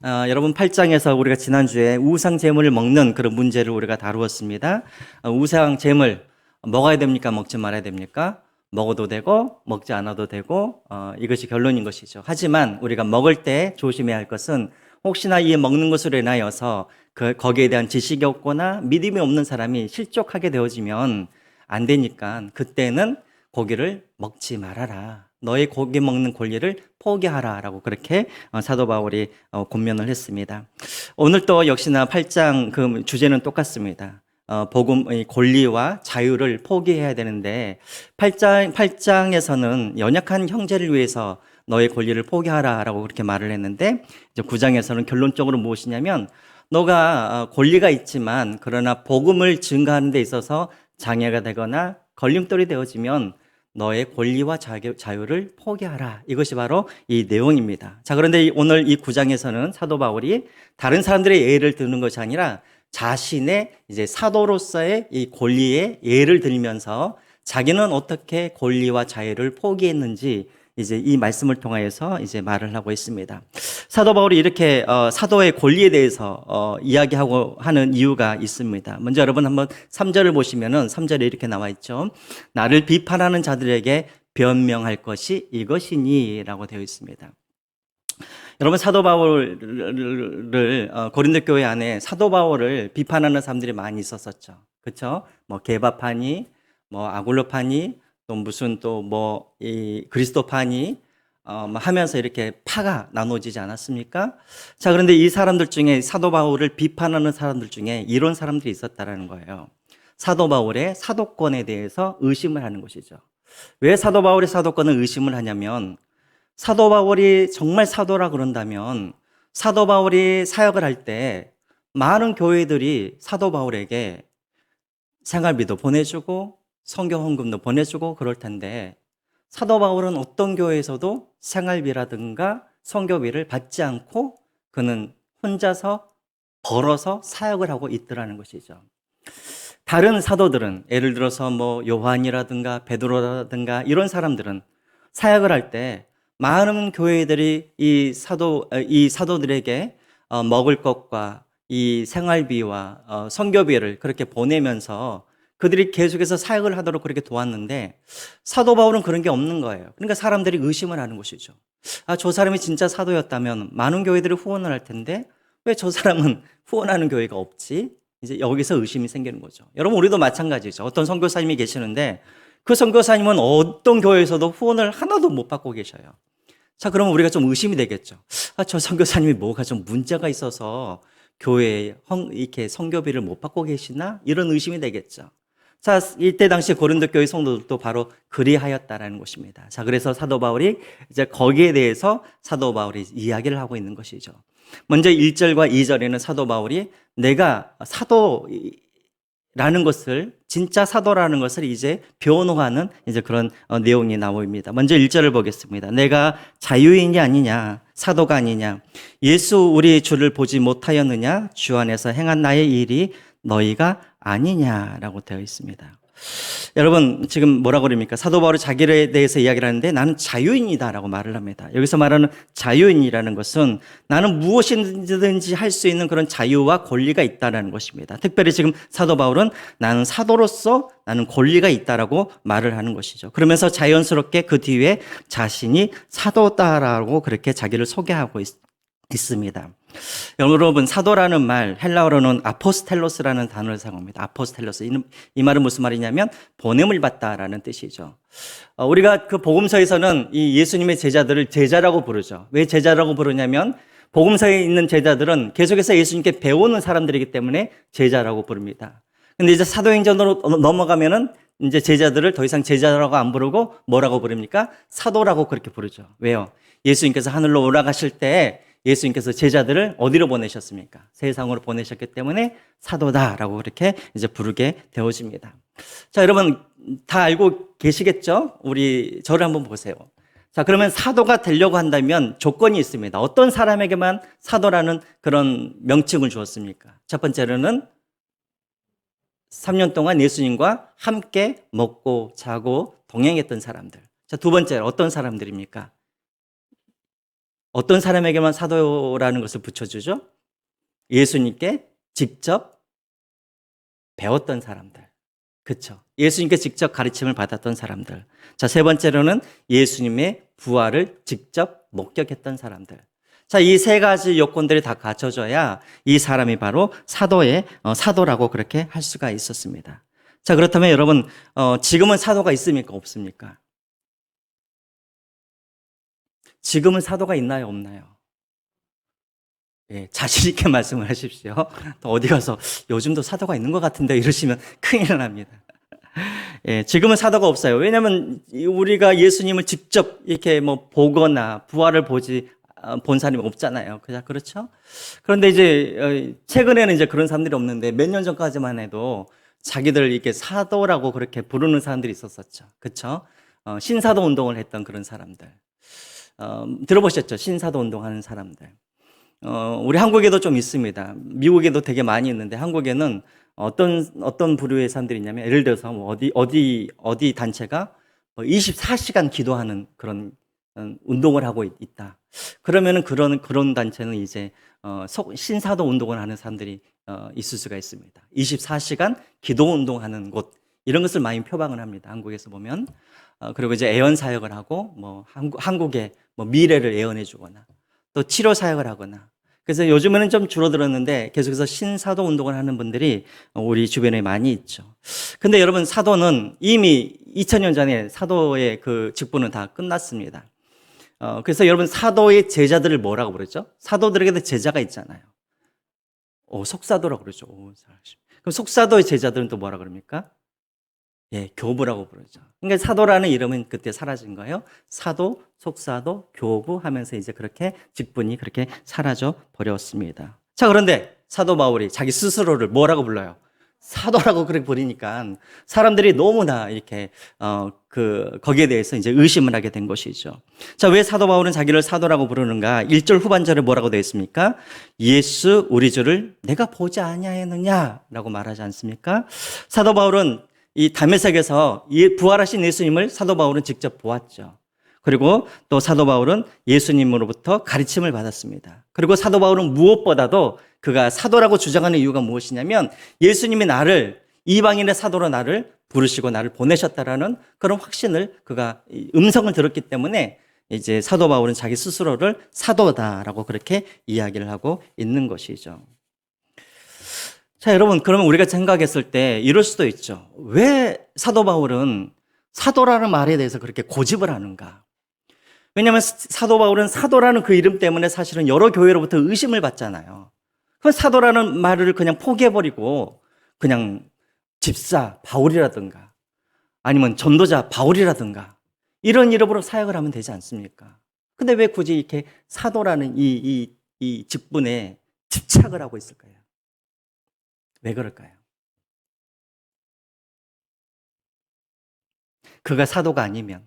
여러분 8장에서 우리가 지난주에 우상 제물을 먹는 그런 문제를 우리가 다루었습니다. 우상 제물 먹어야 됩니까? 먹지 말아야 됩니까? 먹어도 되고 먹지 않아도 되고 이것이 결론인 것이죠. 하지만 우리가 먹을 때 조심해야 할 것은 혹시나 이 먹는 것으로 인하여서 거기에 대한 지식이 없거나 믿음이 없는 사람이 실족하게 되어지면 안 되니까 그때는 고기를 먹지 말아라. 너의 고기 먹는 권리를 포기하라라고 그렇게 사도 바울이 권면을 했습니다. 오늘 또 역시나 8장 그 주제는 똑같습니다. 복음의 권리와 자유를 포기해야 되는데 8장에서는 연약한 형제를 위해서 너의 권리를 포기하라라고 그렇게 말을 했는데 이제 9장에서는 결론적으로 무엇이냐면 너가 권리가 있지만 그러나 복음을 증거하는 데 있어서 장애가 되거나 걸림돌이 되어지면 너의 권리와 자유를 포기하라. 이것이 바로 이 내용입니다. 자, 그런데 오늘 이 9장에서는 사도 바울이 다른 사람들의 예를 드는 것이 아니라 자신의 이제 사도로서의 이 권리의 예를 들면서 자기는 어떻게 권리와 자유를 포기했는지 이제 이 말씀을 통하여서 이제 말을 하고 있습니다. 사도 바울이 이렇게 사도의 권리에 대해서 이야기하고 하는 이유가 있습니다. 먼저 여러분 한번 3절을 보시면은 3절에 이렇게 나와 있죠. 나를 비판하는 자들에게 변명할 것이 이것이니라고 되어 있습니다. 여러분 사도 바울을 고린도 교회 안에 사도 바울을 비판하는 사람들이 많이 있었었죠. 그렇죠? 뭐 게바파니, 뭐 아굴로파니, 또 무슨 또 뭐 이 그리스도파니 뭐 하면서 이렇게 파가 나눠지지 않았습니까? 자, 그런데 이 사람들 중에 사도 바울을 비판하는 사람들 중에 이런 사람들이 있었다라는 거예요. 사도 바울의 사도권에 대해서 의심을 하는 것이죠. 왜 사도 바울의 사도권을 의심을 하냐면 사도 바울이 정말 사도라 그런다면 사도 바울이 사역을 할 때 많은 교회들이 사도 바울에게 생활비도 보내주고 성경 헌금도 보내주고 그럴 텐데 사도 바울은 어떤 교회에서도 생활비라든가 성교비를 받지 않고 그는 혼자서 벌어서 사역을 하고 있더라는 것이죠. 다른 사도들은 예를 들어서 뭐 요한이라든가 베드로라든가 이런 사람들은 사역을 할 때 많은 교회들이 이 사도들에게 먹을 것과 이 생활비와 성교비를 그렇게 보내면서 그들이 계속해서 사역을 하도록 그렇게 도왔는데 사도 바울은 그런 게 없는 거예요. 그러니까 사람들이 의심을 하는 것이죠. 저 사람이 진짜 사도였다면 많은 교회들이 후원을 할 텐데 왜 저 사람은 후원하는 교회가 없지? 이제 여기서 의심이 생기는 거죠. 여러분 우리도 마찬가지죠. 어떤 선교사님이 계시는데 그 선교사님은 어떤 교회에서도 후원을 하나도 못 받고 계셔요. 자, 그러면 우리가 좀 의심이 되겠죠. 저 선교사님이 뭐가 좀 문제가 있어서 교회에 이렇게 선교비를 못 받고 계시나? 이런 의심이 되겠죠. 자, 이때 당시 고린도 교회 성도들도 바로 그리하였다라는 것입니다. 자, 그래서 사도 바울이 이제 거기에 대해서 사도 바울이 이야기를 하고 있는 것이죠. 먼저 1절과 2절에는 사도 바울이 내가 사도라는 것을 진짜 사도라는 것을 이제 변호하는 이제 그런 내용이 나옵니다. 먼저 1절을 보겠습니다. 내가 자유인이 아니냐 사도가 아니냐 예수 우리 주를 보지 못하였느냐 주 안에서 행한 나의 일이 너희가 아니냐라고 되어 있습니다. 여러분 지금 뭐라고 그럽니까? 사도 바울이 자기에 대해서 이야기를 하는데 나는 자유인이다라고 말을 합니다. 여기서 말하는 자유인이라는 것은 나는 무엇이든지 할 수 있는 그런 자유와 권리가 있다는 것입니다. 특별히 지금 사도 바울은 나는 사도로서 나는 권리가 있다라고 말을 하는 것이죠. 그러면서 자연스럽게 그 뒤에 자신이 사도다라고 그렇게 자기를 소개하고 있습니다. 여러분 사도라는 말 헬라어로는 아포스텔로스라는 단어를 사용합니다. 아포스텔로스 이 말은 무슨 말이냐면 보냄을 받다라는 뜻이죠. 우리가 그 복음서에서는 이 예수님의 제자들을 제자라고 부르죠. 왜 제자라고 부르냐면 복음서에 있는 제자들은 계속해서 예수님께 배우는 사람들이기 때문에 제자라고 부릅니다. 근데 이제 사도행전으로 넘어가면은 이제 제자들을 더 이상 제자라고 안 부르고 뭐라고 부릅니까? 사도라고 그렇게 부르죠. 왜요? 예수님께서 하늘로 올라가실 때 예수님께서 제자들을 어디로 보내셨습니까? 세상으로 보내셨기 때문에 사도다라고 그렇게 이제 부르게 되어집니다. 자, 여러분 다 알고 계시겠죠? 저를 한번 보세요. 자, 그러면 사도가 되려고 한다면 조건이 있습니다. 어떤 사람에게만 사도라는 그런 명칭을 주었습니까? 첫 번째로는 3년 동안 예수님과 함께 먹고 자고 동행했던 사람들. 자, 두 번째로 어떤 사람들입니까? 어떤 사람에게만 사도라는 것을 붙여주죠? 예수님께 직접 배웠던 사람들. 그렇죠. 예수님께 직접 가르침을 받았던 사람들. 자, 세 번째로는 예수님의 부활을 직접 목격했던 사람들. 자, 이 세 가지 요건들이 다 갖춰져야 이 사람이 바로 사도라고 그렇게 할 수가 있었습니다. 자, 그렇다면 여러분, 지금은 사도가 있습니까? 없습니까? 지금은 사도가 있나요? 없나요? 예, 자신 있게 말씀을 하십시오. 또 어디 가서 요즘도 사도가 있는 것 같은데 이러시면 큰일 납니다. 예, 지금은 사도가 없어요. 왜냐하면 우리가 예수님을 직접 이렇게 뭐 보거나 부활을 본 사람이 없잖아요. 그렇죠? 그런데 이제 최근에는 이제 그런 사람들이 없는데 몇 년 전까지만 해도 자기들 이렇게 사도라고 그렇게 부르는 사람들이 있었었죠. 그렇죠? 신사도 운동을 했던 그런 사람들. 들어보셨죠? 신사도 운동하는 사람들. 우리 한국에도 좀 있습니다. 미국에도 되게 많이 있는데 한국에는 어떤 부류의 사람들이 있냐면 예를 들어서 뭐 어디 단체가 24시간 기도하는 그런 운동을 하고 있다. 그러면은 그런 단체는 이제 신사도 운동을 하는 사람들이 있을 수가 있습니다. 24시간 기도 운동하는 곳 이런 것을 많이 표방을 합니다. 한국에서 보면 그리고 이제 애언 사역을 하고 뭐 한국의 뭐 미래를 애언해 주거나 또 치료 사역을 하거나 그래서 요즘에는 좀 줄어들었는데 계속해서 신사도 운동을 하는 분들이 우리 주변에 많이 있죠. 근데 여러분 사도는 이미 2000년 전에 사도의 그 직분은 다 끝났습니다. 그래서 여러분 사도의 제자들을 뭐라고 부르죠? 사도들에게도 제자가 있잖아요. 속사도라고 그러죠. 그럼 속사도의 제자들은 또 뭐라 그럽니까? 예, 교부라고 부르죠. 그러니까 사도라는 이름은 그때 사라진 거예요. 사도, 속사도, 교부 하면서 이제 그렇게 직분이 그렇게 사라져 버렸습니다. 자, 그런데 사도 바울이 자기 스스로를 뭐라고 불러요? 사도라고 그렇게 부르니까 사람들이 너무나 이렇게 거기에 대해서 이제 의심을 하게 된 것이죠. 자, 왜 사도 바울은 자기를 사도라고 부르는가? 1절 후반절에 뭐라고 되어 있습니까? 예수 우리 주를 내가 보지 아니하였느냐라고 말하지 않습니까? 사도 바울은 이 다메섹에서 부활하신 예수님을 사도 바울은 직접 보았죠. 그리고 또 사도 바울은 예수님으로부터 가르침을 받았습니다. 그리고 사도 바울은 무엇보다도 그가 사도라고 주장하는 이유가 무엇이냐면 예수님이 이방인의 사도로 나를 부르시고 나를 보내셨다라는 그런 확신을 그가 음성을 들었기 때문에 이제 사도 바울은 자기 스스로를 사도다라고 그렇게 이야기를 하고 있는 것이죠. 자, 여러분, 그러면 우리가 생각했을 때 이럴 수도 있죠. 왜 사도 바울은 사도라는 말에 대해서 그렇게 고집을 하는가? 왜냐하면 사도 바울은 사도라는 그 이름 때문에 사실은 여러 교회로부터 의심을 받잖아요. 그럼 사도라는 말을 그냥 포기해버리고 그냥 집사 바울이라든가 아니면 전도자 바울이라든가 이런 이름으로 사역을 하면 되지 않습니까? 근데 왜 굳이 이렇게 사도라는 이 직분에 집착을 하고 있을까요? 왜 그럴까요? 그가 사도가 아니면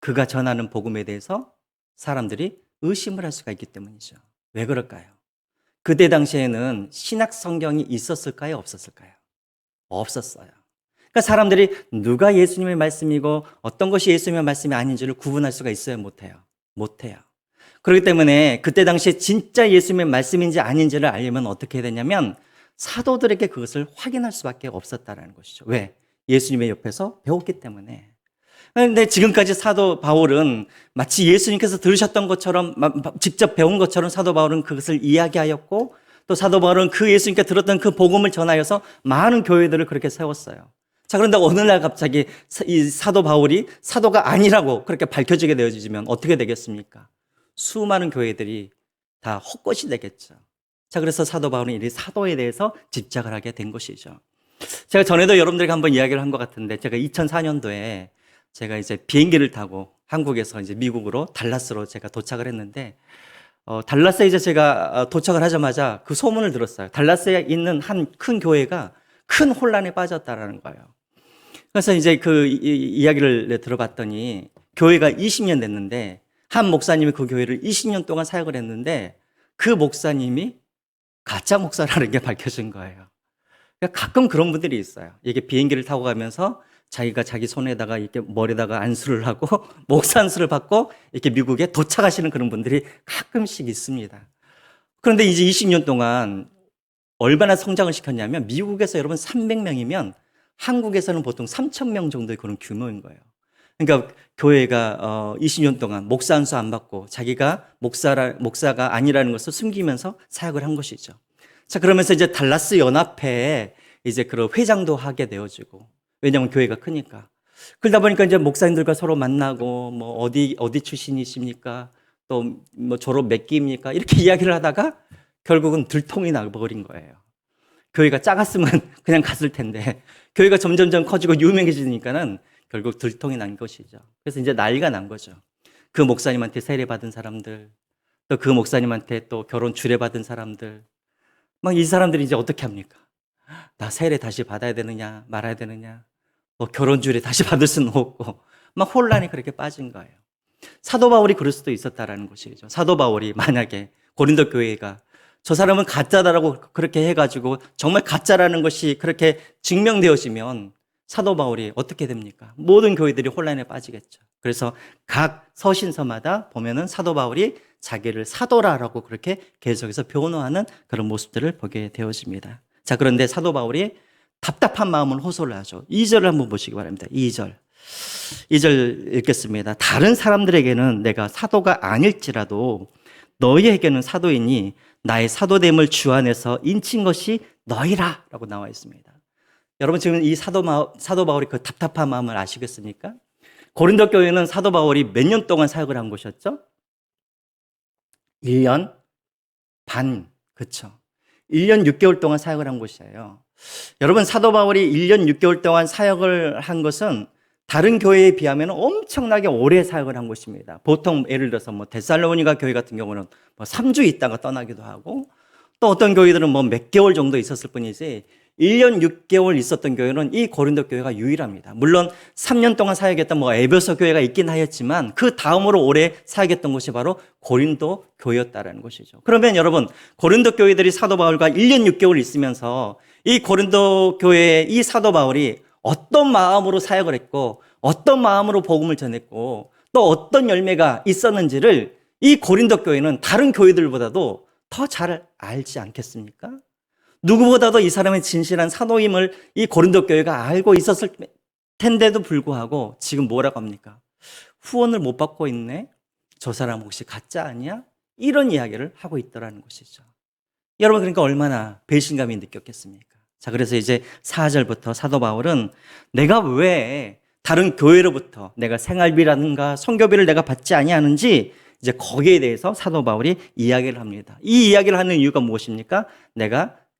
그가 전하는 복음에 대해서 사람들이 의심을 할 수가 있기 때문이죠. 왜 그럴까요? 그때 당시에는 신약 성경이 있었을까요? 없었을까요? 없었어요. 그러니까 사람들이 누가 예수님의 말씀이고 어떤 것이 예수님의 말씀이 아닌지를 구분할 수가 있어요? 못해요? 못해요. 그렇기 때문에 그때 당시에 진짜 예수님의 말씀인지 아닌지를 알려면 어떻게 해야 되냐면 사도들에게 그것을 확인할 수밖에 없었다는 것이죠. 왜? 예수님의 옆에서 배웠기 때문에. 그런데 지금까지 사도 바울은 마치 예수님께서 들으셨던 것처럼 직접 배운 것처럼 사도 바울은 그것을 이야기하였고 또 사도 바울은 그 예수님께 들었던 그 복음을 전하여서 많은 교회들을 그렇게 세웠어요. 자, 그런데 어느 날 갑자기 이 사도 바울이 사도가 아니라고 그렇게 밝혀지게 되어지면 어떻게 되겠습니까? 수많은 교회들이 다 헛것이 되겠죠. 자, 그래서 사도 바울은 이 사도에 대해서 집착을 하게 된 것이죠. 제가 전에도 여러분들에게 한번 이야기를 한 것 같은데 제가 2004년도에 제가 이제 비행기를 타고 한국에서 이제 미국으로 달라스로 제가 도착을 했는데 달라스에 이제 제가 도착을 하자마자 그 소문을 들었어요. 달라스에 있는 한 큰 교회가 큰 혼란에 빠졌다라는 거예요. 그래서 이제 그 이야기를 들어봤더니 교회가 20년 됐는데 한 목사님이 그 교회를 20년 동안 사역을 했는데 그 목사님이 가짜 목사라는 게 밝혀진 거예요. 그러니까 가끔 그런 분들이 있어요. 이게 비행기를 타고 가면서 자기가 자기 손에다가 이렇게 머리에다가 안수를 하고 목사 안수를 받고 이렇게 미국에 도착하시는 그런 분들이 가끔씩 있습니다. 그런데 이제 20년 동안 얼마나 성장을 시켰냐면 미국에서 여러분 300명이면 한국에서는 보통 3,000명 정도의 그런 규모인 거예요. 그러니까 교회가 20년 동안 목사 안수 안 받고 자기가 목사가 아니라는 것을 숨기면서 사역을 한 것이죠. 자, 그러면서 이제 달라스 연합회에 이제 그런 회장도 하게 되어지고, 왜냐하면 교회가 크니까. 그러다 보니까 이제 목사님들과 서로 만나고, 뭐 어디 출신이십니까? 또 뭐 졸업 몇 기입니까? 이렇게 이야기를 하다가 결국은 들통이 나버린 거예요. 교회가 작았으면 그냥 갔을 텐데 교회가 점점점 커지고 유명해지니까는 결국 들통이 난 것이죠. 그래서 이제 난리가 난 거죠. 그 목사님한테 세례 받은 사람들, 또 그 목사님한테 또 결혼 주례 받은 사람들, 막 이 사람들이 이제 어떻게 합니까? 나 세례 다시 받아야 되느냐 말아야 되느냐, 뭐 결혼 주례 다시 받을 수는 없고, 막 혼란이 그렇게 빠진 거예요. 사도 바울이 그럴 수도 있었다라는 것이죠. 사도 바울이 만약에 고린도 교회가 저 사람은 가짜다라고 그렇게 해가지고 정말 가짜라는 것이 그렇게 증명되어지면 사도 바울이 어떻게 됩니까? 모든 교회들이 혼란에 빠지겠죠. 그래서 각 서신서마다 보면은 사도 바울이 자기를 사도라라고 그렇게 계속해서 변호하는 그런 모습들을 보게 되어집니다. 자, 그런데 사도 바울이 답답한 마음을 호소를 하죠. 2절을 한번 보시기 바랍니다. 2절 읽겠습니다. 다른 사람들에게는 내가 사도가 아닐지라도 너희에게는 사도이니 나의 사도됨을 주 안에서 인친 것이 너희라 라고 나와 있습니다. 여러분 지금 이 사도 바울이 그 답답한 마음을 아시겠습니까? 고린도 교회는 사도 바울이 몇 년 동안 사역을 한 곳이었죠? 1년 반, 그렇죠. 1년 6개월 동안 사역을 한 곳이에요. 여러분 사도 바울이 1년 6개월 동안 사역을 한 것은 다른 교회에 비하면 엄청나게 오래 사역을 한 곳입니다. 보통 예를 들어서 뭐 데살로니가 교회 같은 경우는 뭐 3주 있다가 떠나기도 하고, 또 어떤 교회들은 뭐 몇 개월 정도 있었을 뿐이지 1년 6개월 있었던 교회는 이 고린도 교회가 유일합니다. 물론 3년 동안 사역했던 뭐 에베소 교회가 있긴 하였지만 그 다음으로 오래 사역했던 곳이 바로 고린도 교회였다라는 것이죠. 그러면 여러분 고린도 교회들이 사도 바울과 1년 6개월 있으면서 이 고린도 교회의 이 사도 바울이 어떤 마음으로 사역을 했고 어떤 마음으로 복음을 전했고 또 어떤 열매가 있었는지를 이 고린도 교회는 다른 교회들보다도 더 잘 알지 않겠습니까? 누구보다도 이 사람의 진실한 사도임을 이 고린도 교회가 알고 있었을 텐데도 불구하고 지금 뭐라고 합니까? 후원을 못 받고 있네? 저 사람 혹시 가짜 아니야? 이런 이야기를 하고 있더라는 것이죠. 여러분 그러니까 얼마나 배신감이 느꼈겠습니까? 자, 그래서 이제 4절부터 사도 바울은 내가 왜 다른 교회로부터 내가 생활비라든가 선교비를 내가 받지 아니하는지 이제 거기에 대해서 사도 바울이 이야기를 합니다. 이 이야기를 하는 이유가 무엇입니까?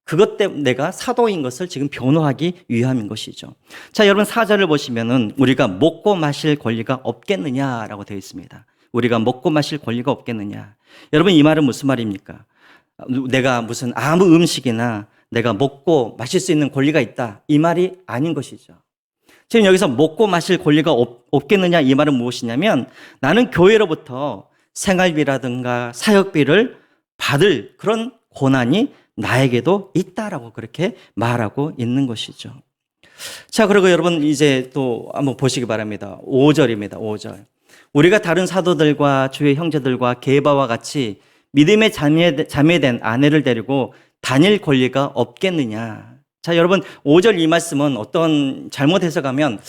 그것 때문에 내가 사도인 것을 지금 변호하기 위함인 것이죠. 자, 여러분 4절을 보시면은 우리가 먹고 마실 권리가 없겠느냐라고 되어 있습니다. 우리가 먹고 마실 권리가 없겠느냐. 여러분 이 말은 무슨 말입니까? 내가 무슨 아무 음식이나 내가 먹고 마실 수 있는 권리가 있다, 이 말이 아닌 것이죠. 지금 여기서 먹고 마실 권리가 없겠느냐 이 말은 무엇이냐면 나는 교회로부터 생활비라든가 사역비를 받을 그런 권한이 나에게도 있다라고 그렇게 말하고 있는 것이죠. 자, 그리고 여러분 이제 또 한번 보시기 바랍니다. 5절입니다. 5절. 우리가 다른 사도들과 주의 형제들과 게바와 같이 믿음의 자매된 아내를 데리고 다닐 권리가 없겠느냐. 자, 여러분 5절 이 말씀은 어떤 잘못 해석하면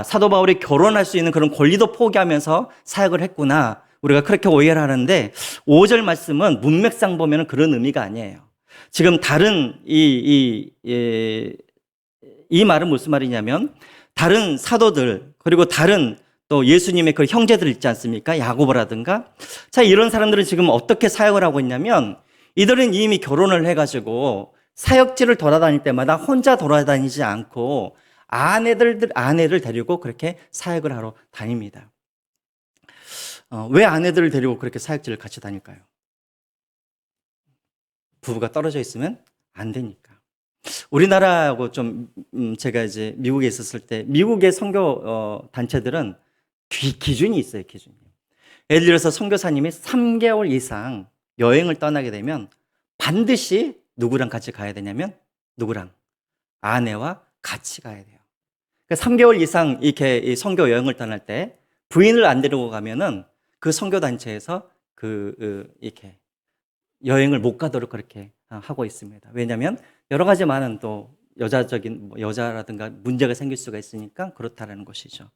사도 바울이 결혼할 수 있는 그런 권리도 포기하면서 사역을 했구나, 우리가 그렇게 오해를 하는데 5절 말씀은 문맥상 보면 그런 의미가 아니에요. 지금 다른 이 말은 무슨 말이냐면 다른 사도들 그리고 다른 또 예수님의 그 형제들 있지 않습니까? 야고보라든가. 자, 이런 사람들은 지금 어떻게 사역을 하고 있냐면 이들은 이미 결혼을 해가지고 사역지를 돌아다닐 때마다 혼자 돌아다니지 않고 아내를 데리고 그렇게 사역을 하러 다닙니다. 왜 아내들을 데리고 그렇게 사역지를 같이 다닐까요? 부부가 떨어져 있으면 안 되니까. 우리나라하고 좀 제가 이제 미국에 있었을 때 미국의 선교 단체들은 기준이 있어요. 기준이. 예를 들어서 선교사님이 3개월 이상 여행을 떠나게 되면 반드시 누구랑 같이 가야 되냐면 누구랑? 아내와 같이 가야 돼요. 그러니까 3개월 이상 이렇게 이 선교 여행을 떠날 때 부인을 안 데리고 가면은 그 선교 단체에서 이렇게 여행을 못 가도록 그렇게 하고 있습니다. 왜냐하면 여러 가지 많은 또 여자적인 여자라든가 문제가 생길 수가 있으니까 그렇다라는 것이죠.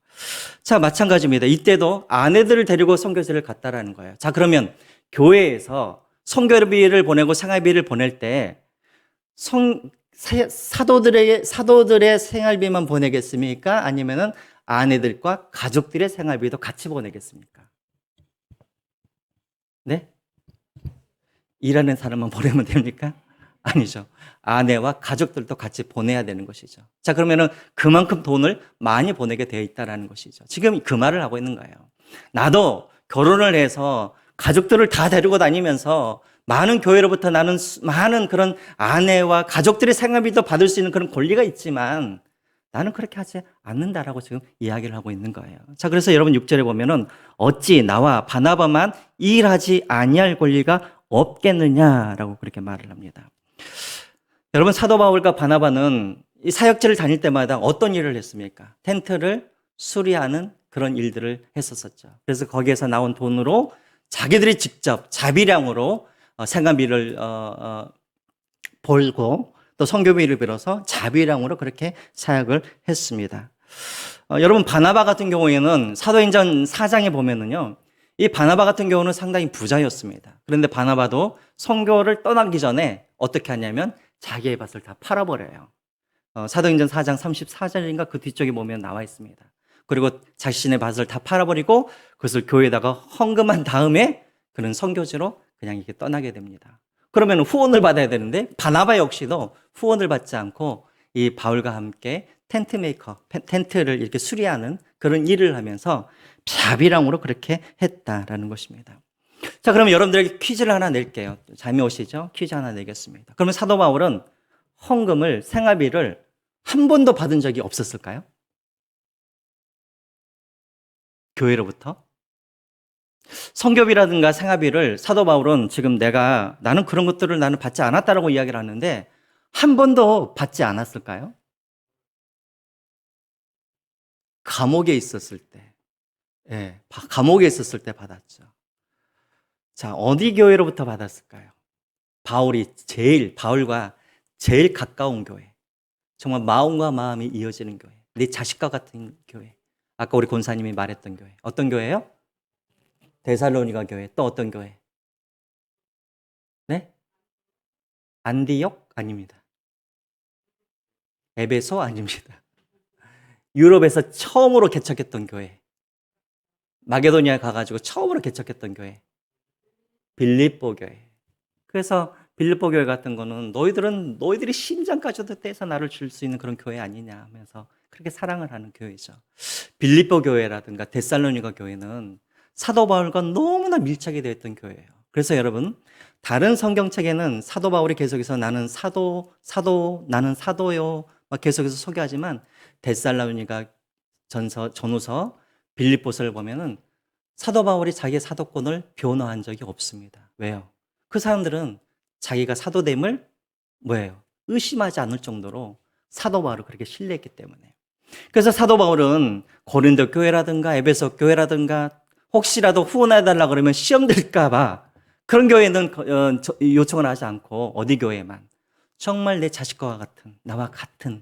자, 마찬가지입니다. 이때도 아내들을 데리고 선교지를 갔다라는 거예요. 자, 그러면 교회에서 선교비를 보내고 생활비를 보낼 때 사도들의 생활비만 보내겠습니까? 아니면은 아내들과 가족들의 생활비도 같이 보내겠습니까? 네? 일하는 사람만 보내면 됩니까? 아니죠. 아내와 가족들도 같이 보내야 되는 것이죠. 자, 그러면은 그만큼 돈을 많이 보내게 되어 있다라는 것이죠. 지금 그 말을 하고 있는 거예요. 나도 결혼을 해서 가족들을 다 데리고 다니면서 많은 교회로부터 나는 많은 그런 아내와 가족들의 생활비도 받을 수 있는 그런 권리가 있지만 나는 그렇게 하지 않는다라고 지금 이야기를 하고 있는 거예요. 자, 그래서 여러분 6절에 보면은 어찌 나와 바나바만 일하지 아니할 권리가 없겠느냐라고 그렇게 말을 합니다. 여러분 사도 바울과 바나바는 이 사역지를 다닐 때마다 어떤 일을 했습니까? 텐트를 수리하는 그런 일들을 했었었죠. 그래서 거기에서 나온 돈으로 자기들이 직접 자비량으로 생활비를 벌고 또 선교비를 빌어서 자비량으로 그렇게 사역을 했습니다. 여러분 바나바 같은 경우에는 사도행전 4장에 보면은요. 이 바나바 같은 경우는 상당히 부자였습니다. 그런데 바나바도 선교를 떠나기 전에 어떻게 하냐면 자기의 밭을 다 팔아버려요. 사도행전 4장 34절인가 그 뒤쪽에 보면 나와 있습니다. 그리고 자신의 밭을 다 팔아버리고 그것을 교회에다가 헌금한 다음에 그는 선교지로 그냥 이렇게 떠나게 됩니다. 그러면 후원을 받아야 되는데 바나바 역시도 후원을 받지 않고 이 바울과 함께 텐트를 이렇게 수리하는 그런 일을 하면서 자비랑으로 그렇게 했다라는 것입니다. 자, 그러면 여러분들에게 퀴즈를 하나 낼게요. 잠이 오시죠? 퀴즈 하나 내겠습니다. 그러면 사도 바울은 헌금을, 생활비를 한 번도 받은 적이 없었을까요? 교회로부터? 선교비라든가 생활비를 사도 바울은 지금 나는 그런 것들을 나는 받지 않았다라고 이야기를 하는데 한 번도 받지 않았을까요? 감옥에 있었을 때. 예, 감옥에 있었을 때 받았죠. 자, 어디 교회로부터 받았을까요? 바울과 제일 가까운 교회. 정말 마음과 마음이 이어지는 교회. 내 자식과 같은 교회. 아까 우리 권사님이 말했던 교회. 어떤 교회요? 데살로니가 교회. 또 어떤 교회? 네? 안디옥? 아닙니다. 에베소? 아닙니다. 유럽에서 처음으로 개척했던 교회. 마게도니아에 가가지고 처음으로 개척했던 교회. 빌립보 교회. 그래서 빌립보 교회 같은 거는 너희들이 심장까지도 떼서 나를 줄 수 있는 그런 교회 아니냐 하면서 그렇게 사랑을 하는 교회죠. 빌립보 교회라든가 데살로니가 교회는 사도 바울과 너무나 밀착이 되어 있던 교회예요. 그래서 여러분 다른 성경책에는 사도 바울이 계속해서 나는 사도요 막 계속해서 소개하지만 데살로니가 전후서 빌립보서를 보면은 사도 바울이 자기의 사도권을 변호한 적이 없습니다. 왜요? 그 사람들은 자기가 사도됨을 의심하지 않을 정도로 사도 바울을 그렇게 신뢰했기 때문에. 그래서 사도 바울은 고린도 교회라든가 에베소 교회라든가 혹시라도 후원해달라 그러면 시험 들까봐 그런 교회는 요청을 하지 않고 어디 교회만 정말 내 자식과 같은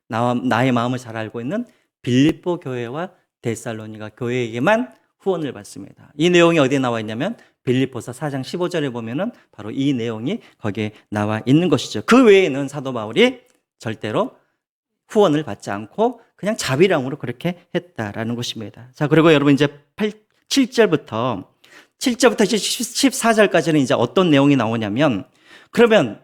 나의 마음을 잘 알고 있는 빌립보 교회와 데살로니가 교회에게만 후원을 받습니다. 이 내용이 어디에 나와 있냐면 빌립보서 4장 15절에 보면은 바로 이 내용이 거기에 나와 있는 것이죠. 그 외에는 사도 바울이 절대로 후원을 받지 않고 그냥 자비량으로 그렇게 했다라는 것입니다. 자, 그리고 여러분 이제 7절부터 14절까지는 이제 어떤 내용이 나오냐면 그러면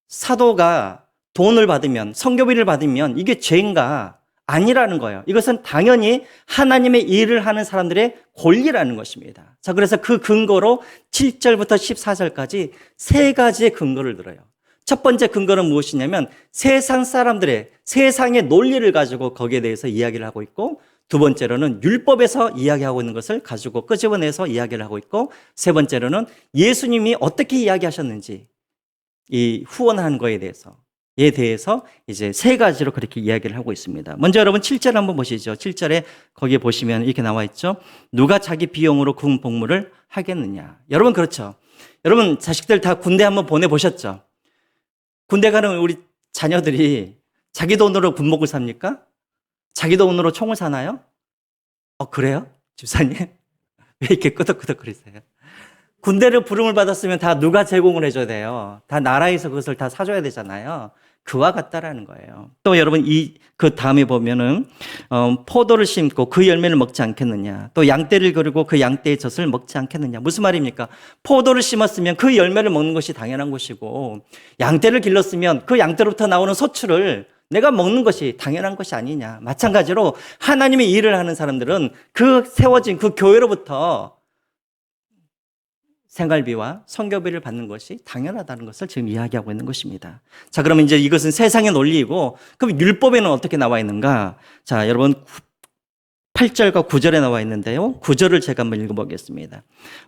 사도가 돈을 받으면 선교비를 받으면 이게 죄인가? 아니라는 거예요. 이것은 당연히 하나님의 일을 하는 사람들의 권리라는 것입니다. 자, 그래서 그 근거로 7절부터 14절까지 세 가지의 근거를 들어요. 첫 번째 근거는 무엇이냐면 세상의 논리를 가지고 거기에 대해서 이야기를 하고 있고 두 번째로는 율법에서 이야기하고 있는 것을 가지고 끄집어내서 이야기를 하고 있고 세 번째로는 예수님이 어떻게 이야기하셨는지 이 후원하는 거에 대해서 대해서 이제 세 가지로 그렇게 이야기를 하고 있습니다. 먼저 여러분 7절 한번 보시죠. 7절에 거기에 보시면 이렇게 나와 있죠. 누가 자기 비용으로 구운 복무를 하겠느냐. 여러분 그렇죠. 여러분 자식들 다 군대 한번 보내보셨죠? 군대 가는 우리 자녀들이 자기 돈으로 군복을 삽니까? 자기 돈으로 총을 사나요? 그래요? 집사님? 왜 이렇게 끄덕끄덕거리세요? 군대를 부름을 받았으면 다 누가 제공을 해줘야 돼요? 다 나라에서 그것을 다 사줘야 되잖아요. 그와 같다라는 거예요. 또 여러분 그 다음에 보면은 포도를 심고 그 열매를 먹지 않겠느냐. 또 양떼를 기르고 그 양떼의 젖을 먹지 않겠느냐. 무슨 말입니까? 포도를 심었으면 그 열매를 먹는 것이 당연한 것이고 양떼를 길렀으면 그 양떼로부터 나오는 소출을 내가 먹는 것이 당연한 것이 아니냐. 마찬가지로 하나님의 일을 하는 사람들은 그 세워진 그 교회로부터 생활비와 선교비를 받는 것이 당연하다는 것을 지금 이야기하고 있는 것입니다. 자, 그러면 이제 이것은 세상의 논리이고, 그럼 율법에는 어떻게 나와 있는가? 자, 여러분 8절과 9절에 나와 있는데요. 9절을 제가 한번 읽어보겠습니다.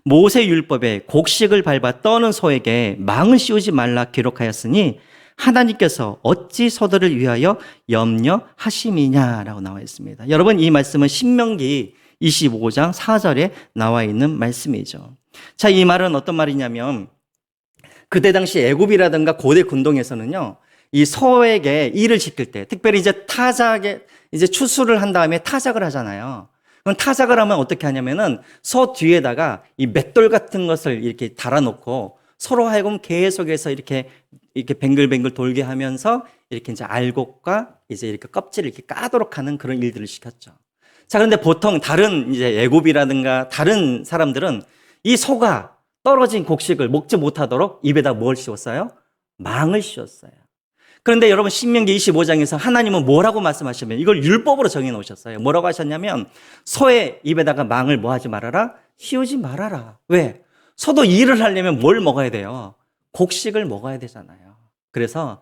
모세 율법에 곡식을 밟아 떠는 소에게 망을 씌우지 말라 기록하였으니 하나님께서 어찌 소들을 위하여 염려하심이냐라고 나와 있습니다. 여러분 이 말씀은 신명기 25장 4절에 나와 있는 말씀이죠. 자, 이 말은 어떤 말이냐면 그때 당시 애굽이라든가 고대 군동에서는요, 이 소에게 일을 시킬 때, 특별히 이제 타작에 이제 추수를 한 다음에 타작을 하잖아요. 그럼 타작을 하면 어떻게 하냐면은 소 뒤에다가 이 맷돌 같은 것을 이렇게 달아놓고 서로 하여금 계속해서 이렇게 뱅글뱅글 돌게 하면서 이렇게 이제 알곡과 이제 이렇게 껍질을 이렇게 까도록 하는 그런 일들을 시켰죠. 자, 그런데 보통 다른 이제 애굽이라든가 다른 사람들은 이 소가 떨어진 곡식을 먹지 못하도록 입에다 뭘 씌웠어요? 망을 씌웠어요. 그런데 여러분 신명기 25장에서 하나님은 뭐라고 말씀하시면 이걸 율법으로 정해 놓으셨어요. 뭐라고 하셨냐면 소의 입에다가 망을 뭐 하지 말아라? 씌우지 말아라. 왜? 소도 일을 하려면 뭘 먹어야 돼요? 곡식을 먹어야 되잖아요. 그래서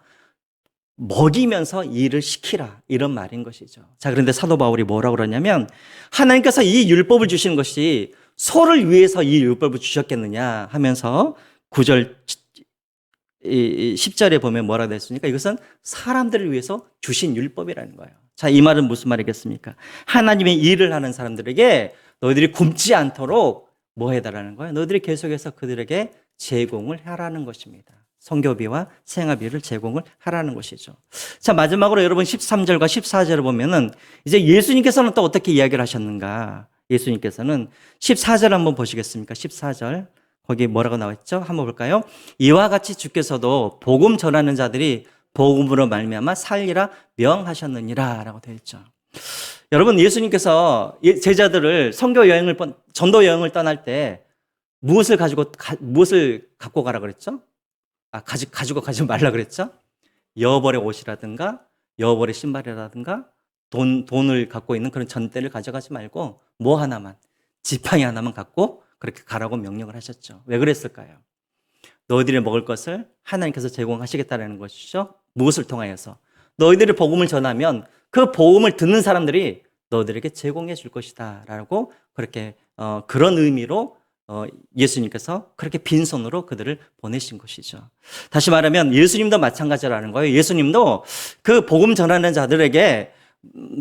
먹이면서 일을 시키라 이런 말인 것이죠. 자, 그런데 사도 바울이 뭐라고 그러냐면 하나님께서 이 율법을 주시는 것이 소를 위해서 이 율법을 주셨겠느냐 하면서 9절 10절에 보면 뭐라고 됐습니까? 이것은 사람들을 위해서 주신 율법이라는 거예요. 자, 이 말은 무슨 말이겠습니까? 하나님의 일을 하는 사람들에게 너희들이 굶지 않도록 뭐 해달라는 거예요? 너희들이 계속해서 그들에게 제공을 하라는 것입니다. 선교비와 생활비를 제공을 하라는 것이죠. 자, 마지막으로 여러분 13절과 14절을 보면은 이제 예수님께서는 또 어떻게 이야기를 하셨는가? 예수님께서는 14절 한번 보시겠습니까? 14절. 거기에 뭐라고 나와 있죠? 한번 볼까요? 이와 같이 주께서도 복음 전하는 자들이 복음으로 말미암아 살리라 명하셨느니라라고 되어 있죠. 여러분 예수님께서 제자들을 전도 여행을 떠날 때 무엇을 갖고 가라 그랬죠? 가지고 가지 말라 그랬죠? 여벌의 옷이라든가 여벌의 신발이라든가 돈을 갖고 있는 그런 전대를 가져가지 말고 뭐 하나만, 지팡이 하나만 갖고 그렇게 가라고 명령을 하셨죠. 왜 그랬을까요? 너희들이 먹을 것을 하나님께서 제공하시겠다는 것이죠. 무엇을 통하여서? 너희들이 복음을 전하면 그 복음을 듣는 사람들이 너희들에게 제공해 줄 것이다 라고 그렇게 그런 의미로 예수님께서 그렇게 빈손으로 그들을 보내신 것이죠. 다시 말하면 예수님도 마찬가지라는 거예요. 예수님도 그 복음 전하는 자들에게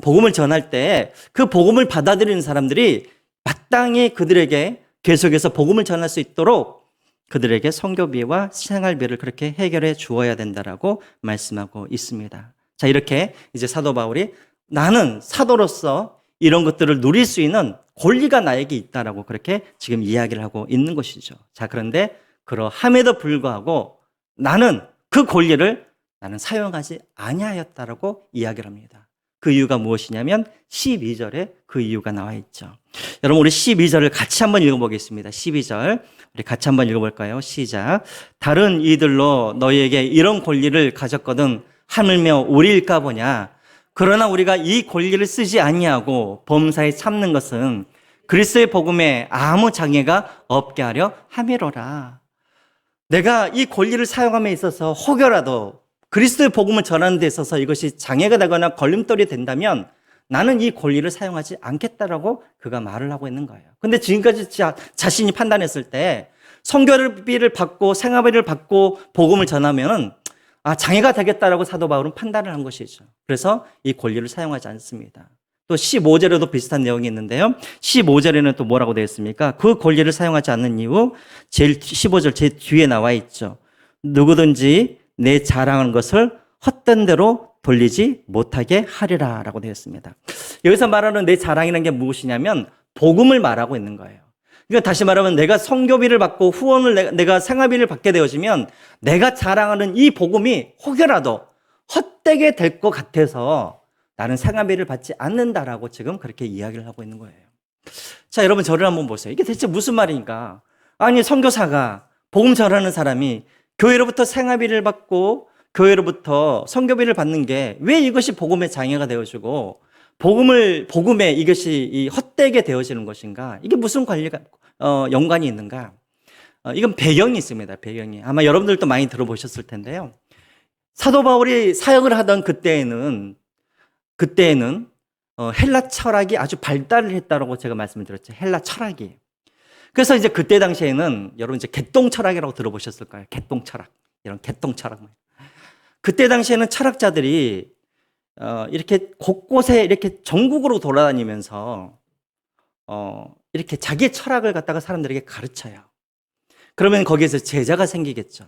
복음을 전할 때 그 복음을 받아들이는 사람들이 마땅히 그들에게 계속해서 복음을 전할 수 있도록 그들에게 선교비와 생활비를 그렇게 해결해 주어야 된다라고 말씀하고 있습니다. 자, 이렇게 이제 사도 바울이 나는 사도로서 이런 것들을 누릴 수 있는 권리가 나에게 있다라고 그렇게 지금 이야기를 하고 있는 것이죠. 자, 그런데 그러함에도 불구하고 나는 그 권리를 나는 사용하지 아니하였다라고 이야기를 합니다. 그 이유가 무엇이냐면 12절에 그 이유가 나와 있죠. 여러분 우리 12절을 같이 한번 읽어보겠습니다. 12절 우리 같이 한번 읽어볼까요? 시작. 다른 이들로 너희에게 이런 권리를 가졌거든 하물며 우리일까 보냐. 그러나 우리가 이 권리를 쓰지 아니하고 범사에 참는 것은 그리스도의 복음에 아무 장애가 없게 하려 함이로라. 내가 이 권리를 사용함에 있어서 혹여라도 그리스도의 복음을 전하는 데 있어서 이것이 장애가 되거나 걸림돌이 된다면 나는 이 권리를 사용하지 않겠다라고 그가 말을 하고 있는 거예요. 근데 지금까지 자신이 판단했을 때 선교비를 받고 생활비를 받고 복음을 전하면은 장애가 되겠다라고 사도 바울은 판단을 한 것이죠. 그래서 이 권리를 사용하지 않습니다. 또 15절에도 비슷한 내용이 있는데요. 15절에는 또 뭐라고 되어 있습니까? 그 권리를 사용하지 않는 이유, 제일 15절 제 뒤에 나와 있죠. 누구든지 내 자랑하는 것을 헛된 대로 돌리지 못하게 하리라 라고 되어 있습니다. 여기서 말하는 내 자랑이라는 게 무엇이냐면 복음을 말하고 있는 거예요. 그러니까 다시 말하면 내가 선교비를 받고 후원을 내가 생활비를 받게 되어지면 내가 자랑하는 이 복음이 혹여라도 헛되게 될 것 같아서 나는 생활비를 받지 않는다라고 지금 그렇게 이야기를 하고 있는 거예요. 자, 여러분 저를 한번 보세요. 이게 대체 무슨 말인가? 아니, 선교사가 복음 전하는 사람이 교회로부터 생활비를 받고 교회로부터 선교비를 받는 게 왜 이것이 복음의 장애가 되어지고 복음에 이것이 이 헛되게 되어지는 것인가? 이게 무슨 관리가 연관이 있는가? 이건 배경이 있습니다. 배경이. 아마 여러분들도 많이 들어보셨을 텐데요. 사도 바울이 사역을 하던 그때에는 헬라 철학이 아주 발달을 했다고 제가 말씀을 드렸죠. 헬라 철학이. 그래서 이제 그때 당시에는 여러분 이제 개똥 철학이라고 들어보셨을까요? 개똥 철학. 이런 개똥 철학. 그때 당시에는 철학자들이 이렇게 곳곳에 이렇게 전국으로 돌아다니면서 이렇게 자기의 철학을 갖다가 사람들에게 가르쳐요. 그러면 거기에서 제자가 생기겠죠.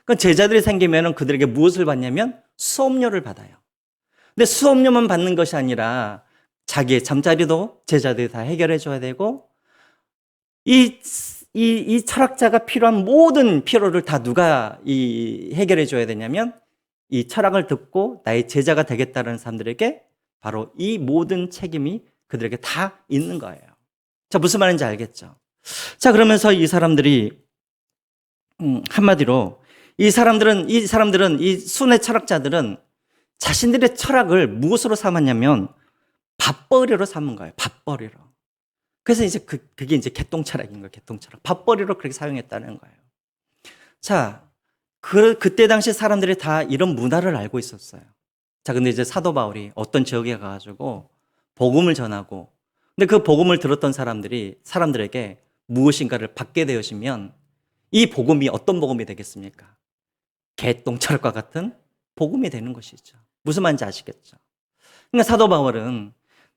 그 제자들이 생기면은 그들에게 무엇을 받냐면 수업료를 받아요. 근데 수업료만 받는 것이 아니라 자기의 잠자리도 제자들이 다 해결해 줘야 되고 이 철학자가 필요한 모든 필요를 다 누가 해결해 줘야 되냐면 이 철학을 듣고 나의 제자가 되겠다는 사람들에게 바로 이 모든 책임이 그들에게 다 있는 거예요. 자, 무슨 말인지 알겠죠? 자, 그러면서 이 사람들이 한마디로 이 순회 철학자들은 자신들의 철학을 무엇으로 삼았냐면 밥벌이로 삼은 거예요. 밥벌이로. 그래서 이제 그게 이제 개똥 철학인 거예요. 개똥 철학. 밥벌이로 그렇게 사용했다는 거예요. 자, 그때 당시 사람들이 다 이런 문화를 알고 있었어요. 자, 근데 이제 사도 바울이 어떤 지역에 가가지고 복음을 전하고, 근데 그 복음을 들었던 사람들에게 무엇인가를 받게 되어지면 이 복음이 어떤 복음이 되겠습니까? 개똥철과 같은 복음이 되는 것이죠. 무슨 말인지 아시겠죠? 그러니까 사도 바울은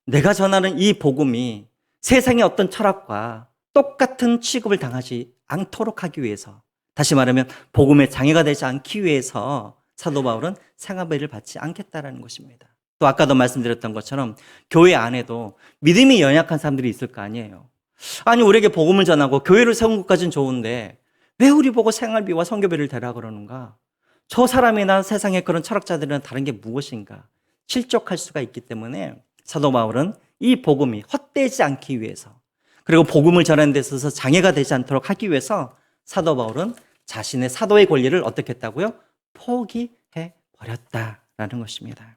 내가 전하는 이 복음이 세상의 어떤 철학과 똑같은 취급을 당하지 않도록 하기 위해서, 다시 말하면 복음의 장애가 되지 않기 위해서 사도 바울은 생활비를 받지 않겠다라는 것입니다. 또 아까도 말씀드렸던 것처럼 교회 안에도 믿음이 연약한 사람들이 있을 거 아니에요. 아니, 우리에게 복음을 전하고 교회를 세운 것까지는 좋은데 왜 우리 보고 생활비와 선교비를 대라 그러는가? 저 사람이나 세상의 그런 철학자들은 다른 게 무엇인가? 실족할 수가 있기 때문에 사도 바울은 이 복음이 헛되지 않기 위해서, 그리고 복음을 전하는 데 있어서 장애가 되지 않도록 하기 위해서 사도 바울은 자신의 사도의 권리를 어떻게 했다고요? 포기해 버렸다라는 것입니다.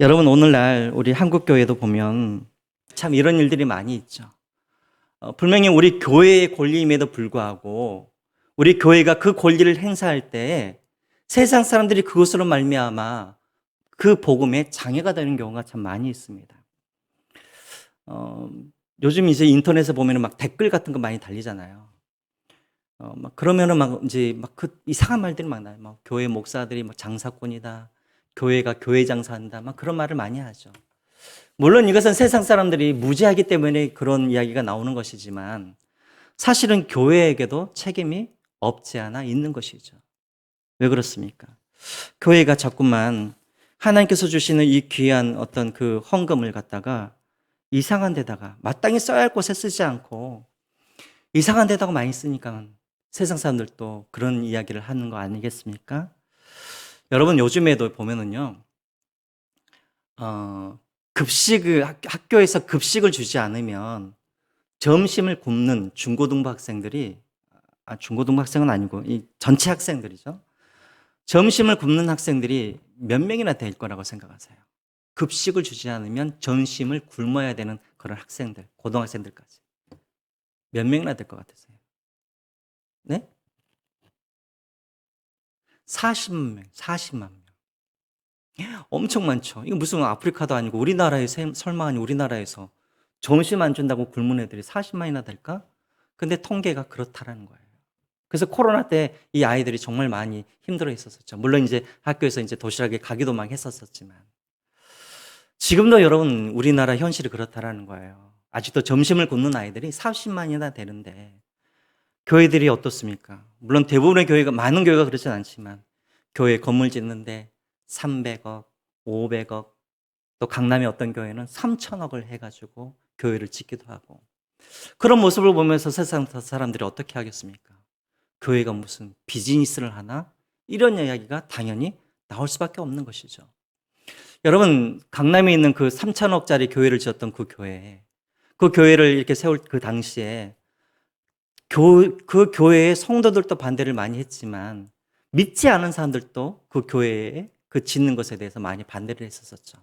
여러분, 오늘날 우리 한국 교회도 보면 참 이런 일들이 많이 있죠. 분명히 우리 교회의 권리임에도 불구하고 우리 교회가 그 권리를 행사할 때 세상 사람들이 그것으로 말미암아 그 복음에 장애가 되는 경우가 참 많이 있습니다. 요즘 이제 인터넷에 보면은 막 댓글 같은 거 많이 달리잖아요. 막 그러면은 그 이상한 말들이 막 나요. 막 교회 목사들이 뭐 장사꾼이다, 교회가 교회 장사한다, 막 그런 말을 많이 하죠. 물론 이것은 세상 사람들이 무지하기 때문에 그런 이야기가 나오는 것이지만 사실은 교회에게도 책임이 없지 않아 있는 것이죠. 왜 그렇습니까? 교회가 자꾸만 하나님께서 주시는 이 귀한 어떤 그 헌금을 갖다가 이상한 데다가 마땅히 써야 할 곳에 쓰지 않고 이상한 데다가 많이 쓰니까 세상 사람들도 그런 이야기를 하는 거 아니겠습니까? 여러분, 요즘에도 보면은요, 학교에서 급식을 주지 않으면 점심을 굶는 중고등부 학생들이, 중고등부 학생은 아니고 이 전체 학생들이죠. 점심을 굶는 학생들이 몇 명이나 될 거라고 생각하세요? 급식을 주지 않으면 점심을 굶어야 되는 그런 학생들, 고등학생들까지 몇 명이나 될 것 같으세요? 네? 40만 명. 엄청 많죠. 이거 무슨 아프리카도 아니고 설마 우리나라에서 점심 안 준다고 굶는 애들이 40만이나 될까? 근데 통계가 그렇다라는 거예요. 그래서 코로나 때 이 아이들이 정말 많이 힘들어 했었었죠. 물론 이제 학교에서 이제 도시락에 가기도 막 했었었지만. 지금도 여러분 우리나라 현실이 그렇다라는 거예요. 아직도 점심을 굶는 아이들이 40만이나 되는데 교회들이 어떻습니까? 물론 대부분의 교회가, 많은 교회가 그렇진 않지만 교회 건물 짓는데 300억, 500억, 또 강남의 어떤 교회는 3천억을 해가지고 교회를 짓기도 하고, 그런 모습을 보면서 세상 사람들이 어떻게 하겠습니까? 교회가 무슨 비즈니스를 하나? 이런 이야기가 당연히 나올 수밖에 없는 것이죠. 여러분, 강남에 있는 그 3천억짜리 교회를 지었던 그 교회, 그 교회를 이렇게 세울 그 당시에 그 교회의 성도들도 반대를 많이 했지만 믿지 않은 사람들도 그 교회에 그 짓는 것에 대해서 많이 반대를 했었죠.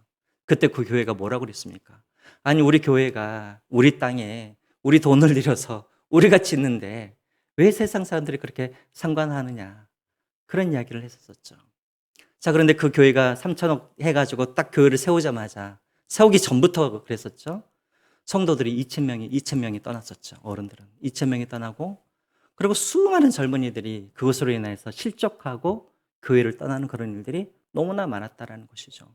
그때 그 교회가 뭐라고 그랬습니까? 아니, 우리 교회가 우리 땅에 우리 돈을 들여서 우리가 짓는데 왜 세상 사람들이 그렇게 상관하느냐, 그런 이야기를 했었죠. 자, 그런데 그 교회가 3천억 해가지고 딱 교회를 세우자마자, 세우기 전부터 그랬었죠. 성도들이 2,000명이 떠났었죠. 어른들은 2,000명이 떠나고, 그리고 수많은 젊은이들이 그것으로 인해서 실족하고 교회를 떠나는 그런 일들이 너무나 많았다라는 것이죠.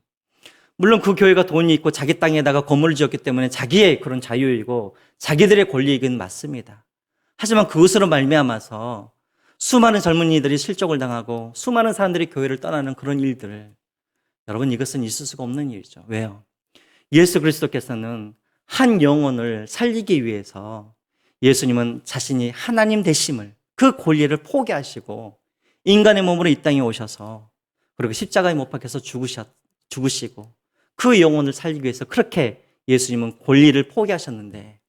물론 그 교회가 돈이 있고 자기 땅에다가 건물을 지었기 때문에 자기의 그런 자유이고 자기들의 권리이긴 맞습니다. 하지만 그것으로 말미암아서 수많은 젊은이들이 실족을 당하고 수많은 사람들이 교회를 떠나는 그런 일들, 여러분, 이것은 있을 수가 없는 일이죠. 왜요? 예수 그리스도께서는 한 영혼을 살리기 위해서 예수님은 자신이 하나님 되심을, 그 권리를 포기하시고 인간의 몸으로 이 땅에 오셔서, 그리고 십자가에 못 박혀서 죽으시고 그 영혼을 살리기 위해서 그렇게 예수님은 권리를 포기하셨는데,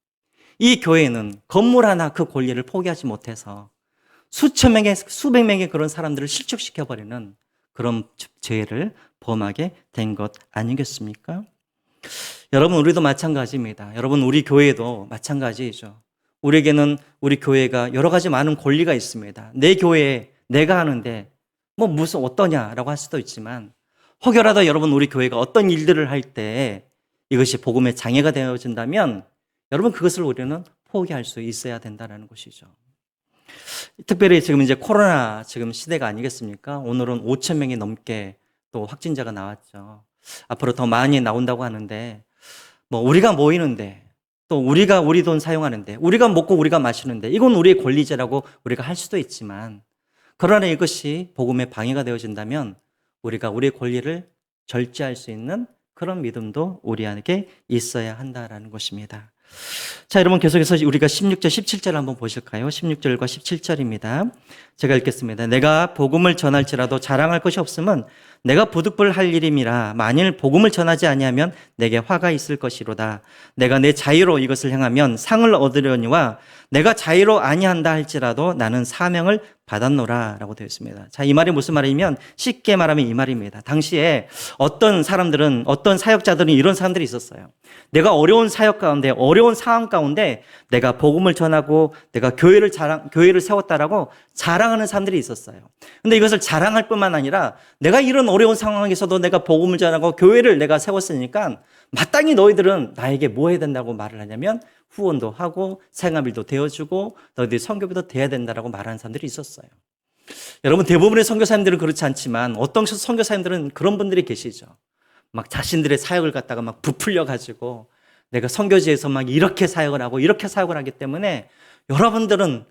이 교회는 건물 하나 그 권리를 포기하지 못해서 수천 명의, 수백 명의 그런 사람들을 실족시켜버리는 그런 죄를 범하게 된 것 아니겠습니까? 여러분, 우리도 마찬가지입니다. 여러분, 우리 교회도 마찬가지이죠. 우리에게는 우리 교회가 여러 가지 많은 권리가 있습니다. 내 교회에 내가 하는데 뭐 무슨 어떠냐라고 할 수도 있지만, 혹여라도 여러분 우리 교회가 어떤 일들을 할 때 이것이 복음의 장애가 되어진다면 여러분 그것을 우리는 포기할 수 있어야 된다는 것이죠. 특별히 지금 이제 코로나 지금 시대가 아니겠습니까? 오늘은 5천 명이 넘게 또 확진자가 나왔죠. 앞으로 더 많이 나온다고 하는데, 뭐 우리가 모이는데, 또 우리가 우리 돈 사용하는데, 우리가 먹고 우리가 마시는데, 이건 우리의 권리제라고 우리가 할 수도 있지만, 그러나 이것이 복음의 방해가 되어진다면 우리가 우리의 권리를 절제할 수 있는 그런 믿음도 우리 안에 있어야 한다라는 것입니다. 자, 여러분, 계속해서 우리가 16절, 17절 한번 보실까요? 16절과 17절입니다. 제가 읽겠습니다. 내가 복음을 전할지라도 자랑할 것이 없으면 내가 부득불 할 일임이라. 만일 복음을 전하지 아니하면 내게 화가 있을 것이로다. 내가 내 자유로 이것을 행하면 상을 얻으려니와 내가 자유로 아니한다 할지라도 나는 사명을 받았노라 라고 되어 있습니다. 자, 이 말이 무슨 말이냐면, 쉽게 말하면 이 말입니다. 당시에 어떤 사람들은, 어떤 사역자들은 이런 사람들이 있었어요. 내가 어려운 사역 가운데, 어려운 상황 가운데 내가 복음을 전하고 내가 교회를 세웠다라고 자랑하는 사람들이 있었어요. 근데 이것을 자랑할 뿐만 아니라 내가 이런 어려운 상황에서도 내가 복음을 전하고 교회를 내가 세웠으니까 마땅히 너희들은 나에게 뭐 해야 된다고 말을 하냐면, 후원도 하고 생활비도 되어주고 너희들이 선교비도 돼야 된다라고 말하는 사람들이 있었어요. 여러분, 대부분의 선교사님들은 그렇지 않지만 어떤 선교사님들은 그런 분들이 계시죠. 막 자신들의 사역을 갖다가 막 부풀려 가지고 내가 선교지에서 막 이렇게 사역을 하고 이렇게 사역을 하기 때문에 여러분들은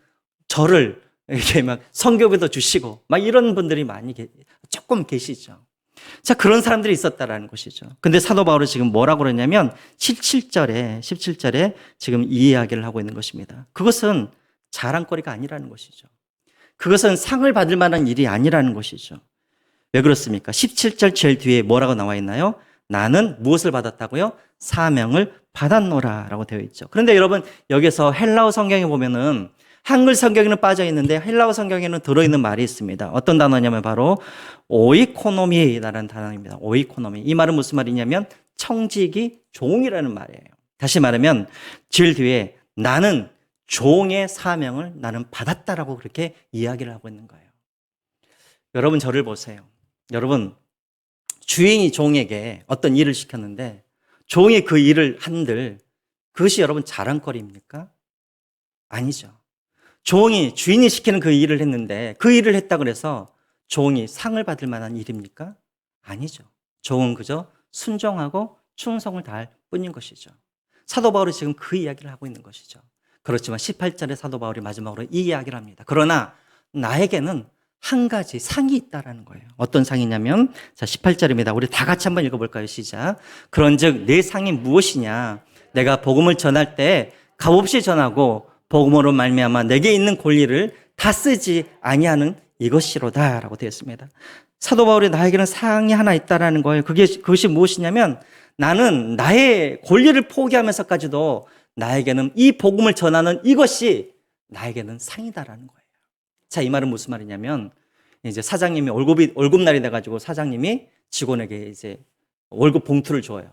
저를 이렇게 막 선교비도 주시고 막 이런 분들이 조금 계시죠. 자, 그런 사람들이 있었다라는 것이죠. 근데 사도 바울은 지금 뭐라고 그러냐면 17절에 지금 이 이야기를 하고 있는 것입니다. 그것은 자랑거리가 아니라는 것이죠. 그것은 상을 받을 만한 일이 아니라는 것이죠. 왜 그렇습니까? 17절 제일 뒤에 뭐라고 나와 있나요? 나는 무엇을 받았다고요? 사명을 받았노라 라고 되어 있죠. 그런데 여러분, 여기서 헬라어 성경에 보면은, 한글 성경에는 빠져 있는데 헬라어 성경에는 들어있는 말이 있습니다. 어떤 단어냐면 바로 오이코노미라는 단어입니다. 오이코노미. 이 말은 무슨 말이냐면 청지기 종이라는 말이에요. 다시 말하면 제일 뒤에 나는 종의 사명을 나는 받았다라고 그렇게 이야기를 하고 있는 거예요. 여러분, 저를 보세요. 여러분, 주인이 종에게 어떤 일을 시켰는데 종이 그 일을 한들 그것이 여러분 자랑거리입니까? 아니죠. 종이 주인이 시키는 그 일을 했는데 그 일을 했다 그래서 종이 상을 받을 만한 일입니까? 아니죠. 종은 그저 순종하고 충성을 다할 뿐인 것이죠. 사도 바울이 지금 그 이야기를 하고 있는 것이죠. 그렇지만 18절에 사도 바울이 마지막으로 이 이야기를 합니다. 그러나 나에게는 한 가지 상이 있다라는 거예요. 어떤 상이냐면, 자, 18절입니다. 우리 다 같이 한번 읽어볼까요? 시작. 그런즉 내 상이 무엇이냐? 내가 복음을 전할 때 값없이 전하고 복음으로 말미암아 내게 있는 권리를 다 쓰지 아니하는 이것이로다라고 되어 있습니다. 사도 바울이 나에게는 상이 하나 있다라는 거예요. 그것이 무엇이냐면 나는 나의 권리를 포기하면서까지도 나에게는 이 복음을 전하는 이것이 나에게는 상이다라는 거예요. 자, 이 말은 무슨 말이냐면 이제 사장님이 월급날이 돼가지고 사장님이 직원에게 이제 월급 봉투를 줘요.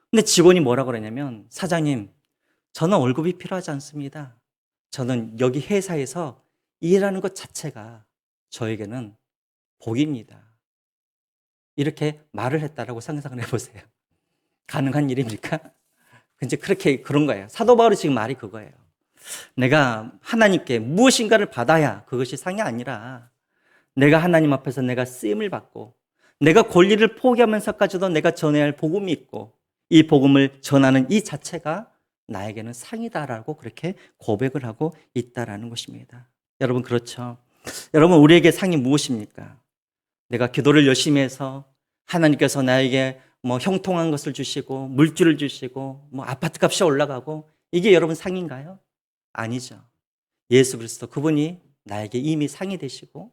근데 직원이 뭐라 그러냐면 사장님, 저는 월급이 필요하지 않습니다. 저는 여기 회사에서 일하는 것 자체가 저에게는 복입니다. 이렇게 말을 했다라고 상상을 해보세요. 가능한 일입니까? 이제 그런 거예요. 사도 바울이 지금 말이 그거예요. 내가 하나님께 무엇인가를 받아야 그것이 상이 아니라 내가 하나님 앞에서 내가 쓰임을 받고 내가 권리를 포기하면서까지도 내가 전해야 할 복음이 있고 이 복음을 전하는 이 자체가 나에게는 상이다라고 그렇게 고백을 하고 있다라는 것입니다. 여러분 그렇죠? 여러분 우리에게 상이 무엇입니까? 내가 기도를 열심히 해서 하나님께서 나에게 형통한 것을 주시고 물질을 주시고 아파트 값이 올라가고 이게 여러분 상인가요? 아니죠. 예수 그리스도 그분이 나에게 이미 상이 되시고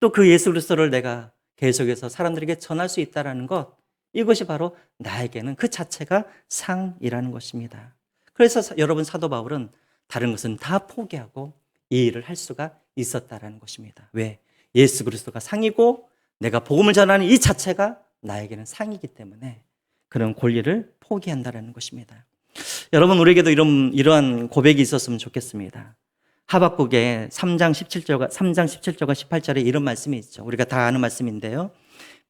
또 그 예수 그리스도를 내가 계속해서 사람들에게 전할 수 있다는 것 이것이 바로 나에게는 그 자체가 상이라는 것입니다. 그래서 여러분 사도 바울은 다른 것은 다 포기하고 이 일을 할 수가 있었다라는 것입니다. 왜? 예수 그리스도가 상이고 내가 복음을 전하는 이 자체가 나에게는 상이기 때문에 그런 권리를 포기한다라는 것입니다. 여러분 우리에게도 이러한 고백이 있었으면 좋겠습니다. 하박국의 3장 17절과 18절에 이런 말씀이 있죠. 우리가 다 아는 말씀인데요.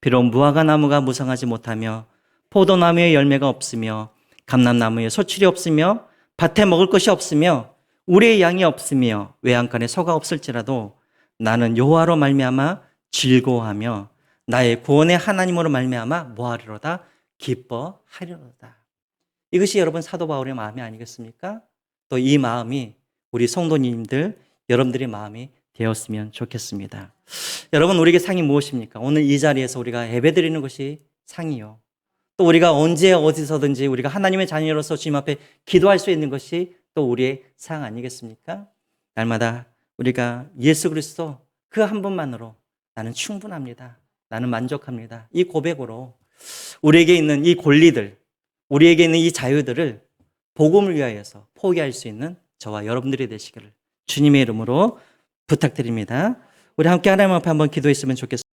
비록 무화과 나무가 무성하지 못하며 포도나무에 열매가 없으며 감람나무에 소출이 없으며 밭에 먹을 것이 없으며 우리의 양이 없으며 외양간에 소가 없을지라도 나는 여호와로 말미암아 즐거워하며 나의 구원의 하나님으로 말미암아 뭐하리로다? 기뻐하리로다. 이것이 여러분 사도 바울의 마음이 아니겠습니까? 또 이 마음이 우리 성도님들 여러분들의 마음이 되었으면 좋겠습니다. 여러분 우리에게 상이 무엇입니까? 오늘 이 자리에서 우리가 예배드리는 것이 상이요. 또 우리가 언제 어디서든지 우리가 하나님의 자녀로서 주님 앞에 기도할 수 있는 것이 또 우리의 상 아니겠습니까? 날마다 우리가 예수 그리스도 그 한 분만으로 나는 충분합니다. 나는 만족합니다. 이 고백으로 우리에게 있는 이 권리들, 우리에게 있는 이 자유들을 복음을 위하여서 포기할 수 있는 저와 여러분들이 되시기를 주님의 이름으로 부탁드립니다. 우리 함께 하나님 앞에 한번 기도했으면 좋겠습니다.